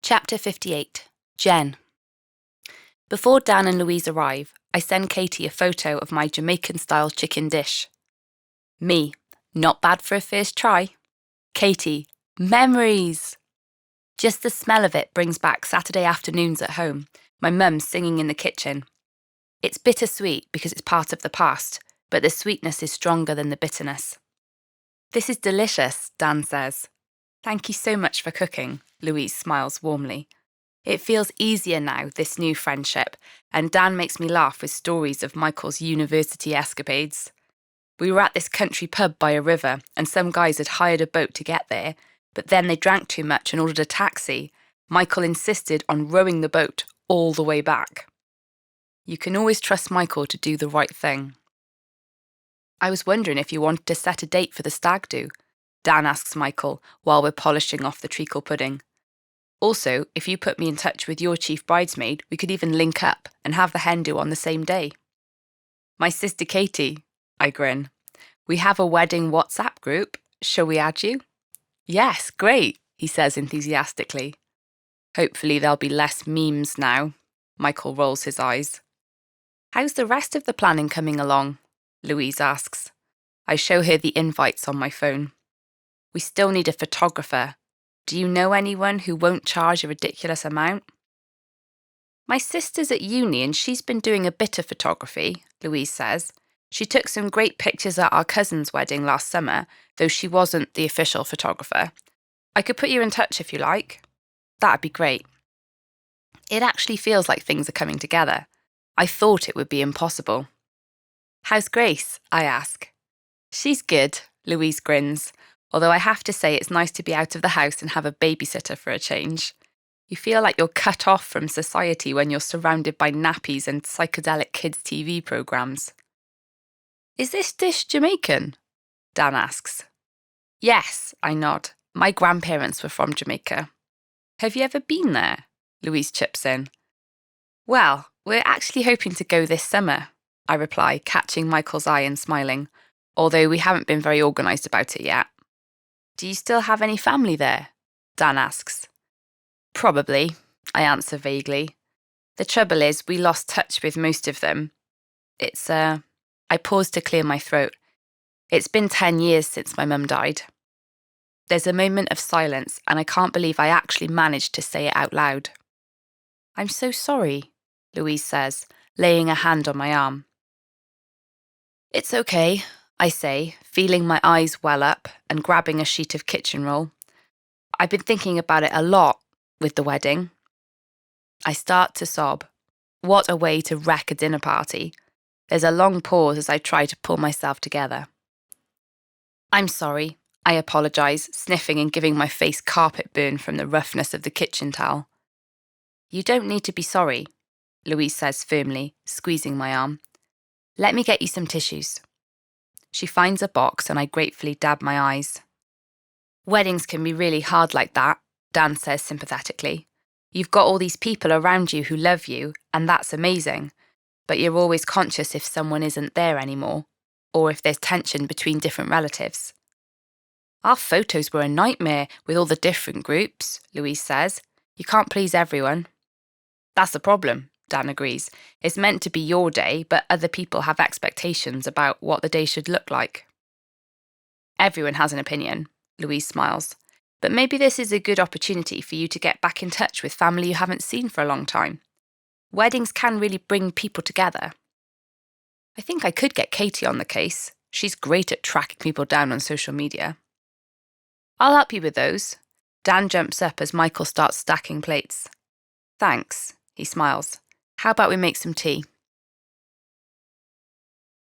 Chapter 58. Jen. Before Dan and Louise arrive, I send Katie a photo of my Jamaican-style chicken dish. Me, not bad for a first try. Katie, memories! Just the smell of it brings back Saturday afternoons at home, my mum singing in the kitchen. It's bittersweet because it's part of the past, but the sweetness is stronger than the bitterness. This is delicious, Dan says. Thank you so much for cooking, Louise smiles warmly. It feels easier now, this new friendship, and Dan makes me laugh with stories of Michael's university escapades. We were at this country pub by a river, and some guys had hired a boat to get there, but then they drank too much and ordered a taxi. Michael insisted on rowing the boat all the way back. You can always trust Michael to do the right thing. I was wondering if you wanted to set a date for the stag do, Dan asks Michael while we're polishing off the treacle pudding. Also, if you put me in touch with your chief bridesmaid, we could even link up and have the hen do on the same day. My sister Katie, I grin. We have a wedding WhatsApp group. Shall we add you? Yes, great, he says enthusiastically. Hopefully there'll be less memes now. Michael rolls his eyes. How's the rest of the planning coming along? Louise asks. I show her the invites on my phone. We still need a photographer. Do you know anyone who won't charge a ridiculous amount? My sister's at uni and she's been doing a bit of photography, Louise says. She took some great pictures at our cousin's wedding last summer, though she wasn't the official photographer. I could put you in touch if you like. That'd be great. It actually feels like things are coming together. I thought it would be impossible. How's Grace? I ask. She's good, Louise grins, although I have to say it's nice to be out of the house and have a babysitter for a change. You feel like you're cut off from society when you're surrounded by nappies and psychedelic kids' TV programmes. Is this dish Jamaican? Dan asks. Yes, I nod. My grandparents were from Jamaica. Have you ever been there? Louise chips in. Well, we're actually hoping to go this summer, I reply, catching Michael's eye and smiling, although we haven't been very organised about it yet. Do you still have any family there? Dan asks. Probably, I answer vaguely. The trouble is, we lost touch with most of them. I pause to clear my throat. It's been 10 years since my mum died. There's a moment of silence, and I can't believe I actually managed to say it out loud. I'm so sorry, Louise says, laying a hand on my arm. It's okay, I say, feeling my eyes well up and grabbing a sheet of kitchen roll. I've been thinking about it a lot with the wedding. I start to sob. What a way to wreck a dinner party. There's a long pause as I try to pull myself together. I'm sorry, I apologise, sniffing and giving my face carpet burn from the roughness of the kitchen towel. You don't need to be sorry, Louise says firmly, squeezing my arm. Let me get you some tissues. She finds a box and I gratefully dab my eyes. Weddings can be really hard like that, Dan says sympathetically. You've got all these people around you who love you, and that's amazing. But you're always conscious if someone isn't there anymore, or if there's tension between different relatives. Our photos were a nightmare with all the different groups, Louise says. You can't please everyone. That's the problem, Dan agrees. It's meant to be your day, but other people have expectations about what the day should look like. Everyone has an opinion, Louise smiles. But maybe this is a good opportunity for you to get back in touch with family you haven't seen for a long time. Weddings can really bring people together. I think I could get Katie on the case. She's great at tracking people down on social media. I'll help you with those. Dan jumps up as Michael starts stacking plates. Thanks, he smiles. How about we make some tea?